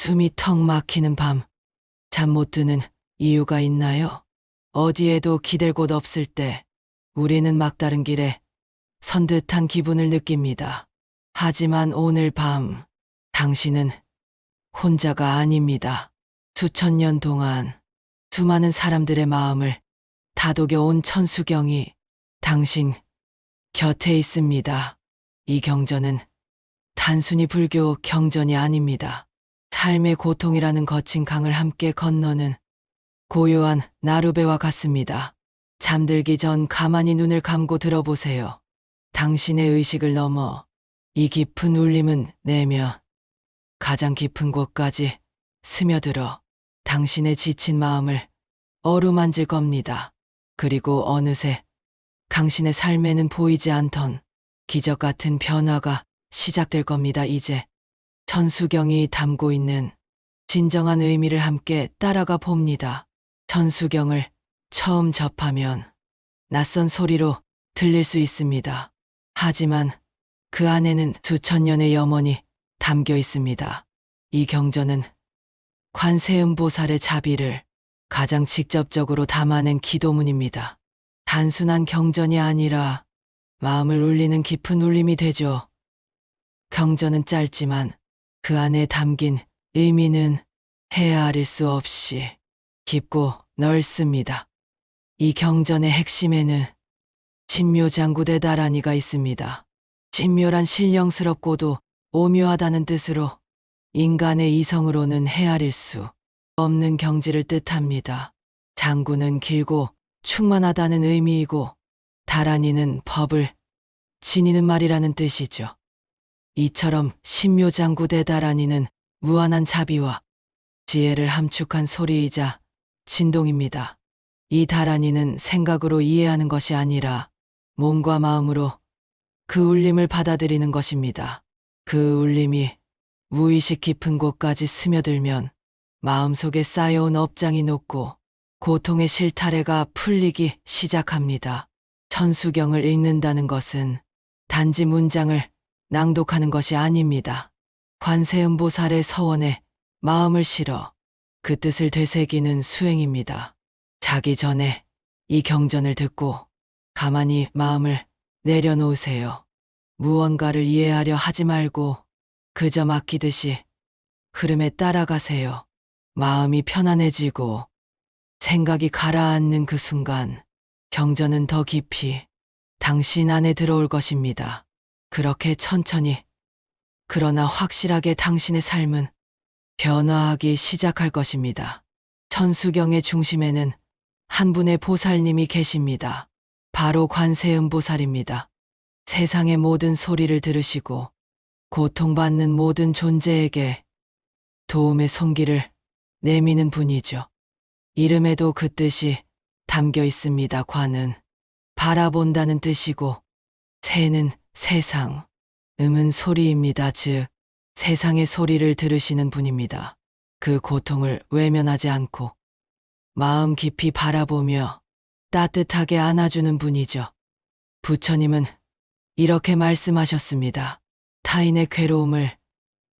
숨이 턱 막히는 밤, 잠 못 드는 이유가 있나요? 어디에도 기댈 곳 없을 때 우리는 막다른 길에 선 듯한 기분을 느낍니다. 하지만 오늘 밤, 당신은 혼자가 아닙니다. 수천 년 동안 수많은 사람들의 마음을 다독여온 천수경이 당신 곁에 있습니다. 이 경전은 단순히 불교 경전이 아닙니다. 삶의 고통이라는 거친 강을 함께 건너는 고요한 나루배와 같습니다. 잠들기 전 가만히 눈을 감고 들어보세요. 당신의 의식을 넘어 이 깊은 울림은 내면 가장 깊은 곳까지 스며들어 당신의 지친 마음을 어루만질 겁니다. 그리고 어느새 당신의 삶에는 보이지 않던 기적 같은 변화가 시작될 겁니다. 이제 천수경이 담고 있는 진정한 의미를 함께 따라가 봅니다. 천수경을 처음 접하면 낯선 소리로 들릴 수 있습니다. 하지만 그 안에는 수천 년의 염원이 담겨 있습니다. 이 경전은 관세음보살의 자비를 가장 직접적으로 담아낸 기도문입니다. 단순한 경전이 아니라 마음을 울리는 깊은 울림이 되죠. 경전은 짧지만 그 안에 담긴 의미는 헤아릴 수 없이 깊고 넓습니다. 이 경전의 핵심에는 신묘장구대 다라니가 있습니다. 신묘란 신령스럽고도 오묘하다는 뜻으로 인간의 이성으로는 헤아릴 수 없는 경지를 뜻합니다. 장구는 길고 충만하다는 의미이고 다라니는 법을 지니는 말이라는 뜻이죠. 이처럼 신묘장구대 다라니는 무한한 자비와 지혜를 함축한 소리이자 진동입니다. 이 다라니는 생각으로 이해하는 것이 아니라 몸과 마음으로 그 울림을 받아들이는 것입니다. 그 울림이 무의식 깊은 곳까지 스며들면 마음속에 쌓여온 업장이 녹고 고통의 실타래가 풀리기 시작합니다. 천수경을 읽는다는 것은 단지 문장을 낭독하는 것이 아닙니다. 관세음보살의 서원에 마음을 실어 그 뜻을 되새기는 수행입니다. 자기 전에 이 경전을 듣고 가만히 마음을 내려놓으세요. 무언가를 이해하려 하지 말고 그저 맡기듯이 흐름에 따라가세요. 마음이 편안해지고 생각이 가라앉는 그 순간 경전은 더 깊이 당신 안에 들어올 것입니다. 그렇게 천천히 그러나 확실하게 당신의 삶은 변화하기 시작할 것입니다. 천수경의 중심에는 한 분의 보살님이 계십니다. 바로 관세음보살입니다. 세상의 모든 소리를 들으시고 고통받는 모든 존재에게 도움의 손길을 내미는 분이죠. 이름에도 그 뜻이 담겨 있습니다. 관은 바라본다는 뜻이고 세는 세상, 음은 소리입니다. 즉 세상의 소리를 들으시는 분입니다. 그 고통을 외면하지 않고 마음 깊이 바라보며 따뜻하게 안아주는 분이죠. 부처님은 이렇게 말씀하셨습니다. 타인의 괴로움을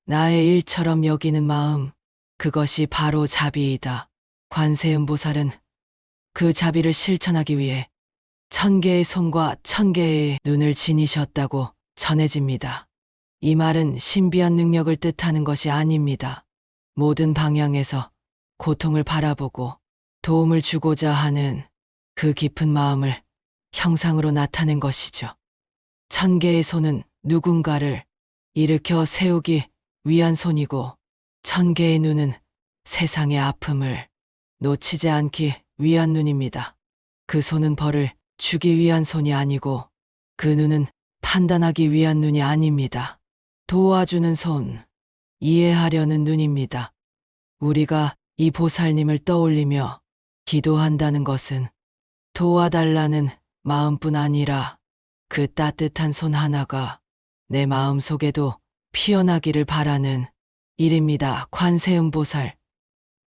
나의 일처럼 여기는 마음, 그것이 바로 자비이다. 관세음보살은 그 자비를 실천하기 위해 1000개의 손과 1000개의 눈을 지니셨다고 전해집니다. 이 말은 신비한 능력을 뜻하는 것이 아닙니다. 모든 방향에서 고통을 바라보고 도움을 주고자 하는 그 깊은 마음을 형상으로 나타낸 것이죠. 1000개의 손은 누군가를 일으켜 세우기 위한 손이고 1000개의 눈은 세상의 아픔을 놓치지 않기 위한 눈입니다. 그 손은 벌을 주기 위한 손이 아니고 그 눈은 판단하기 위한 눈이 아닙니다. 도와주는 손, 이해하려는 눈입니다. 우리가 이 보살님을 떠올리며 기도한다는 것은 도와달라는 마음뿐 아니라 그 따뜻한 손 하나가 내 마음 속에도 피어나기를 바라는 일입니다. 관세음보살,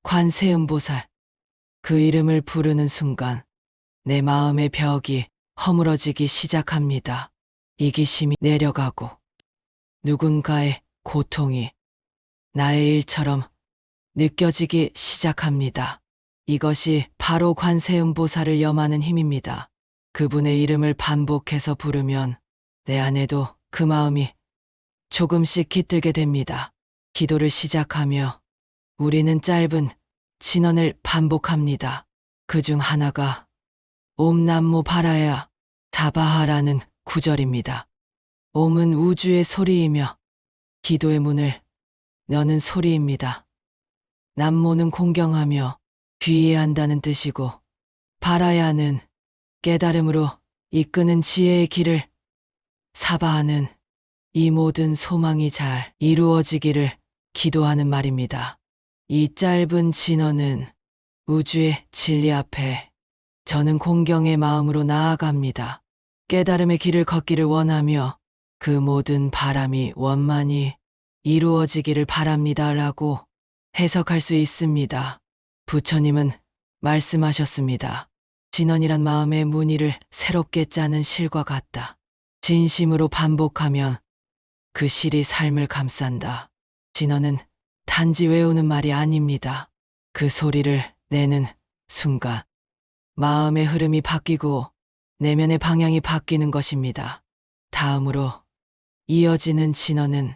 관세음보살. 그 이름을 부르는 순간 내 마음의 벽이 허물어지기 시작합니다. 이기심이 내려가고 누군가의 고통이 나의 일처럼 느껴지기 시작합니다. 이것이 바로 관세음보살을 염하는 힘입니다. 그분의 이름을 반복해서 부르면 내 안에도 그 마음이 조금씩 깃들게 됩니다. 기도를 시작하며 우리는 짧은 진언을 반복합니다. 그중 하나가 옴 남모 바라야 사바하라는 구절입니다. 옴은 우주의 소리이며 기도의 문을 여는 소리입니다. 남모는 공경하며 귀의한다는 뜻이고 바라야는 깨달음으로 이끄는 지혜의 길을, 사바하는 이 모든 소망이 잘 이루어지기를 기도하는 말입니다. 이 짧은 진언은 우주의 진리 앞에 저는 공경의 마음으로 나아갑니다. 깨달음의 길을 걷기를 원하며 그 모든 바람이 원만히 이루어지기를 바랍니다라고 해석할 수 있습니다. 부처님은 말씀하셨습니다. 진언이란 마음의 무늬를 새롭게 짜는 실과 같다. 진심으로 반복하면 그 실이 삶을 감싼다. 진언은 단지 외우는 말이 아닙니다. 그 소리를 내는 순간 마음의 흐름이 바뀌고 내면의 방향이 바뀌는 것입니다. 다음으로 이어지는 진언은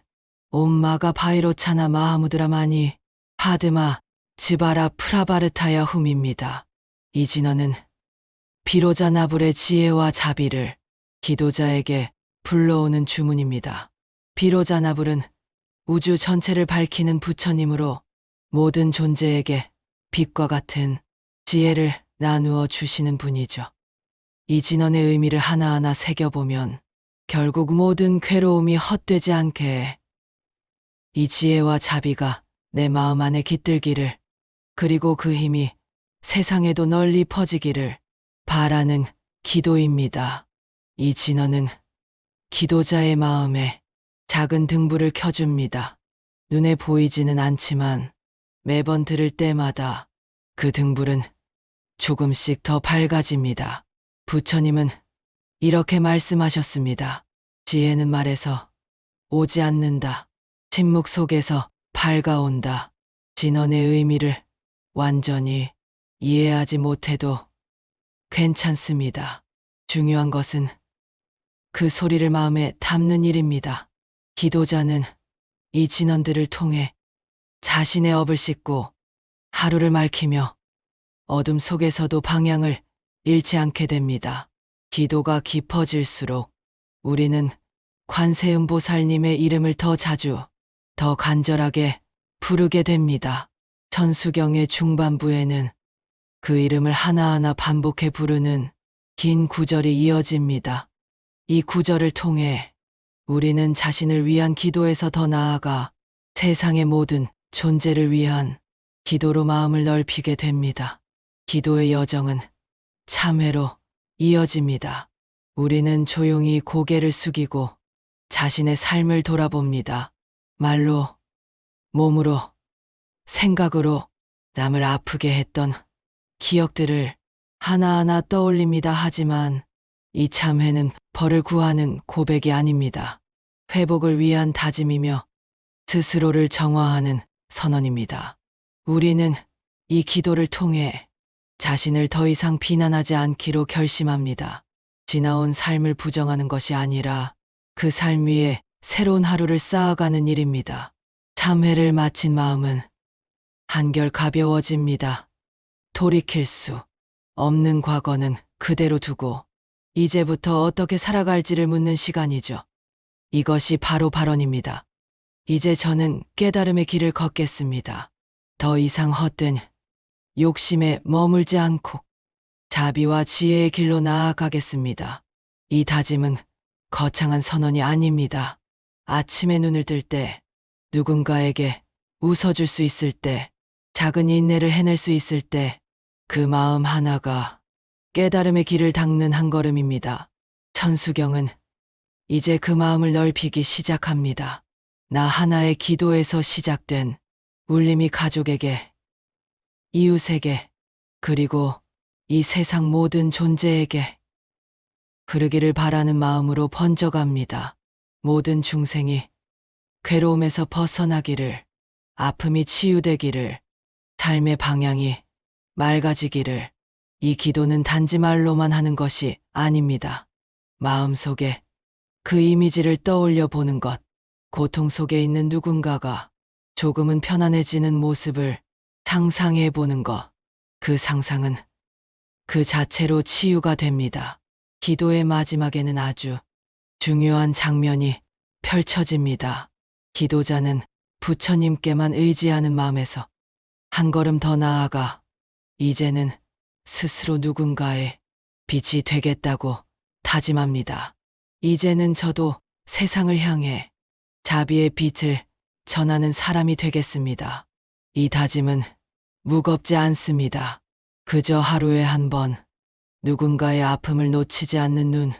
옴마가 바이로차나 마하무드라마니 파드마 즈바라 프라바르타야 훔입니다. 이 진언은 비로자 나불의 지혜와 자비를 기도자에게 불러오는 주문입니다. 비로자 나불은 우주 전체를 밝히는 부처님으로 모든 존재에게 빛과 같은 지혜를 나누어 주시는 분이죠. 이 진언의 의미를 하나하나 새겨보면 결국 모든 괴로움이 헛되지 않게 이 지혜와 자비가 내 마음 안에 깃들기를, 그리고 그 힘이 세상에도 널리 퍼지기를 바라는 기도입니다. 이 진언은 기도자의 마음에 작은 등불을 켜줍니다. 눈에 보이지는 않지만 매번 들을 때마다 그 등불은 조금씩 더 밝아집니다. 부처님은 이렇게 말씀하셨습니다. 지혜는 말에서 오지 않는다. 침묵 속에서 밝아온다. 진언의 의미를 완전히 이해하지 못해도 괜찮습니다. 중요한 것은 그 소리를 마음에 담는 일입니다. 기도자는 이 진언들을 통해 자신의 업을 씻고 하루를 맑히며 어둠 속에서도 방향을 잃지 않게 됩니다. 기도가 깊어질수록 우리는 관세음보살님의 이름을 더 자주, 더 간절하게 부르게 됩니다. 천수경의 중반부에는 그 이름을 하나하나 반복해 부르는 긴 구절이 이어집니다. 이 구절을 통해 우리는 자신을 위한 기도에서 더 나아가 세상의 모든 존재를 위한 기도로 마음을 넓히게 됩니다. 기도의 여정은 참회로 이어집니다. 우리는 조용히 고개를 숙이고 자신의 삶을 돌아봅니다. 말로, 몸으로, 생각으로 남을 아프게 했던 기억들을 하나하나 떠올립니다. 하지만 이 참회는 벌을 구하는 고백이 아닙니다. 회복을 위한 다짐이며 스스로를 정화하는 선언입니다. 우리는 이 기도를 통해 자신을 더 이상 비난하지 않기로 결심합니다. 지나온 삶을 부정하는 것이 아니라 그 삶 위에 새로운 하루를 쌓아가는 일입니다. 참회를 마친 마음은 한결 가벼워집니다. 돌이킬 수 없는 과거는 그대로 두고 이제부터 어떻게 살아갈지를 묻는 시간이죠. 이것이 바로 발언입니다. 이제 저는 깨달음의 길을 걷겠습니다. 더 이상 헛된 욕심에 머물지 않고 자비와 지혜의 길로 나아가겠습니다. 이 다짐은 거창한 선언이 아닙니다. 아침에 눈을 뜰 때, 누군가에게 웃어줄 수 있을 때, 작은 인내를 해낼 수 있을 때, 그 마음 하나가 깨달음의 길을 닦는 한 걸음입니다. 천수경은 이제 그 마음을 넓히기 시작합니다. 나 하나의 기도에서 시작된 울림이 가족에게, 이웃에게, 그리고 이 세상 모든 존재에게 흐르기를 바라는 마음으로 번져갑니다. 모든 중생이 괴로움에서 벗어나기를, 아픔이 치유되기를, 삶의 방향이 맑아지기를. 이 기도는 단지 말로만 하는 것이 아닙니다. 마음속에 그 이미지를 떠올려 보는 것. 고통 속에 있는 누군가가 조금은 편안해지는 모습을 상상해 보는 것. 그 상상은 그 자체로 치유가 됩니다. 기도의 마지막에는 아주 중요한 장면이 펼쳐집니다. 기도자는 부처님께만 의지하는 마음에서 한 걸음 더 나아가 이제는 스스로 누군가의 빛이 되겠다고 다짐합니다. 이제는 저도 세상을 향해 자비의 빛을 전하는 사람이 되겠습니다. 이 다짐은 무겁지 않습니다. 그저 하루에 한 번 누군가의 아픔을 놓치지 않는 눈,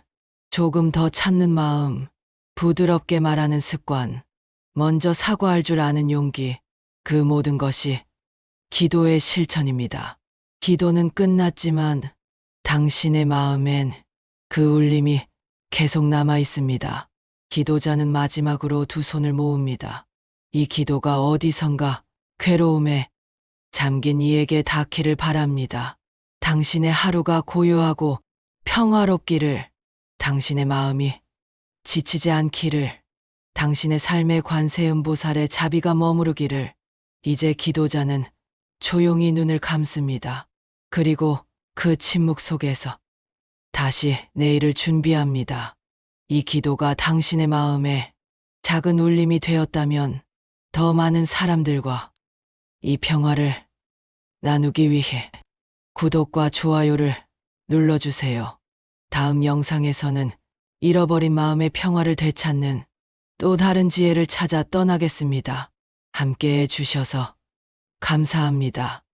조금 더 참는 마음, 부드럽게 말하는 습관, 먼저 사과할 줄 아는 용기, 그 모든 것이 기도의 실천입니다. 기도는 끝났지만 당신의 마음엔 그 울림이 계속 남아 있습니다. 기도자는 마지막으로 두 손을 모읍니다. 이 기도가 어디선가 괴로움에 잠긴 이에게 닿기를 바랍니다. 당신의 하루가 고요하고 평화롭기를, 당신의 마음이 지치지 않기를, 당신의 삶의 관세음보살의 자비가 머무르기를. 이제 기도자는 조용히 눈을 감습니다. 그리고 그 침묵 속에서 다시 내일을 준비합니다. 이 기도가 당신의 마음에 작은 울림이 되었다면 더 많은 사람들과 이 평화를 나누기 위해 구독과 좋아요를 눌러주세요. 다음 영상에서는 잃어버린 마음의 평화를 되찾는 또 다른 지혜를 찾아 떠나겠습니다. 함께 해주셔서 감사합니다.